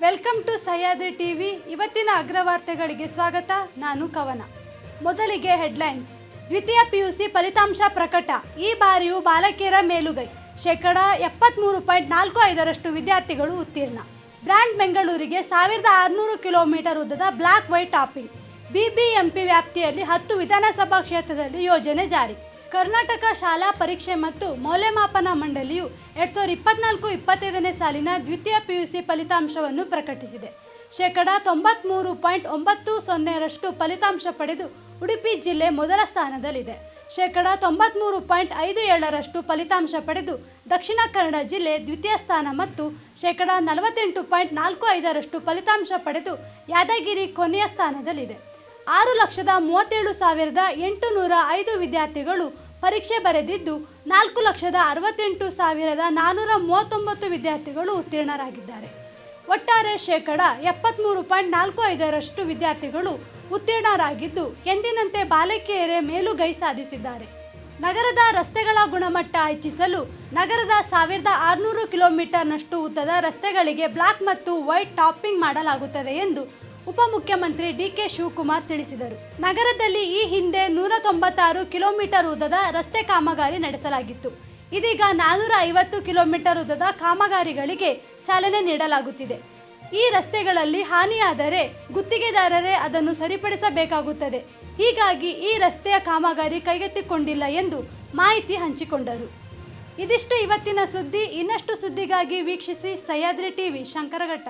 Welcome to Sahyadri TV. ಇವತ್ತಿನ ಅಗ್ರವಾರ್ತೆಗಳಿಗೆ ಸ್ವಾಗತ. ನಾನು ಕವನ. ಮೊದಲಿಗೆ ಹೆಡ್ಲೈನ್ಸ್. ದ್ವಿತೀಯ ಪಿಯುಸಿ ಫಲಿತಾಂಶ ಪ್ರಕಟ. ಈ ಬಾರಿಯೂ ಬಾಲಕಿಯರ ಮೇಲುಗೈ. 73.45% ವಿದ್ಯಾರ್ಥಿಗಳು ಉತ್ತೀರ್ಣ. ಬ್ರ್ಯಾಂಡ್ ಬೆಂಗಳೂರಿಗೆ 1600 ಕಿಲೋಮೀಟರ್ ಉದ್ದದ ಬ್ಲಾಕ್ ವೈಟ್ ಟಾಪಿಂಗ್. ಬಿಬಿಎಂಪಿ ವ್ಯಾಪ್ತಿಯಲ್ಲಿ 10 ವಿಧಾನಸಭಾ ಕ್ಷೇತ್ರದಲ್ಲಿ ಯೋಜನೆ ಜಾರಿ. ಕರ್ನಾಟಕ ಶಾಲಾ ಪರೀಕ್ಷೆ ಮತ್ತು ಮೌಲ್ಯಮಾಪನ ಮಂಡಳಿಯು 2024-25ನೇ ಸಾಲಿನ ದ್ವಿತೀಯ ಪಿಯುಸಿ ಫಲಿತಾಂಶವನ್ನು ಪ್ರಕಟಿಸಿದೆ. 93.90% ಫಲಿತಾಂಶ ಪಡೆದು ಉಡುಪಿ ಜಿಲ್ಲೆ ಮೊದಲ ಸ್ಥಾನದಲ್ಲಿದೆ. 93.57% ಫಲಿತಾಂಶ ಪಡೆದು ದಕ್ಷಿಣ ಕನ್ನಡ ಜಿಲ್ಲೆ ದ್ವಿತೀಯ ಸ್ಥಾನ ಮತ್ತು 48.45% ಫಲಿತಾಂಶ ಪಡೆದು ಯಾದಗಿರಿ ಕೊನೆಯ ಸ್ಥಾನದಲ್ಲಿದೆ. 6,37,805 ವಿದ್ಯಾರ್ಥಿಗಳು ಪರೀಕ್ಷೆ ಬರೆದಿದ್ದು 4,68,439 ವಿದ್ಯಾರ್ಥಿಗಳು ಉತ್ತೀರ್ಣರಾಗಿದ್ದಾರೆ. ಒಟ್ಟಾರೆ 73.45% ವಿದ್ಯಾರ್ಥಿಗಳು ಉತ್ತೀರ್ಣರಾಗಿದ್ದು ಎಂದಿನಂತೆ ಬಾಲಕಿಯರೇ ಮೇಲುಗೈ ಸಾಧಿಸಿದ್ದಾರೆ. ನಗರದ ರಸ್ತೆಗಳ ಗುಣಮಟ್ಟ ಹೆಚ್ಚಿಸಲು ನಗರದ 1600 ಕಿಲೋಮೀಟರ್ನಷ್ಟು ಉದ್ದದ ರಸ್ತೆಗಳಿಗೆ ಬ್ಲಾಕ್ ಮತ್ತು ವೈಟ್ ಟಾಪಿಂಗ್ ಮಾಡಲಾಗುತ್ತದೆ ಎಂದು ಉಪಮುಖ್ಯಮಂತ್ರಿ ಡಿಕೆ ಶಿವಕುಮಾರ್ ತಿಳಿಸಿದರು. ನಗರದಲ್ಲಿ ಈ ಹಿಂದೆ 196 ಕಿಲೋಮೀಟರ್ ಉದ್ದದ ರಸ್ತೆ ಕಾಮಗಾರಿ ನಡೆಸಲಾಗಿತ್ತು. ಇದೀಗ 450 ಕಿಲೋಮೀಟರ್ ಉದ್ದದ ಕಾಮಗಾರಿಗಳಿಗೆ ಚಾಲನೆ ನೀಡಲಾಗುತ್ತಿದೆ. ಈ ರಸ್ತೆಗಳಲ್ಲಿ ಹಾನಿಯಾದರೆ ಗುತ್ತಿಗೆದಾರರೇ ಅದನ್ನು ಸರಿಪಡಿಸಬೇಕಾಗುತ್ತದೆ. ಹೀಗಾಗಿ ಈ ರಸ್ತೆಯ ಕಾಮಗಾರಿ ಕೈಗೆತ್ತಿಕೊಂಡಿಲ್ಲ ಎಂದು ಮಾಹಿತಿ ಹಂಚಿಕೊಂಡರು. ಇದಿಷ್ಟು ಇವತ್ತಿನ ಸುದ್ದಿ. ಇನ್ನಷ್ಟು ಸುದ್ದಿಗಾಗಿ ವೀಕ್ಷಿಸಿ ಸಹ್ಯಾದ್ರಿ ಟಿವಿ, ಶಂಕರಘಟ್ಟ.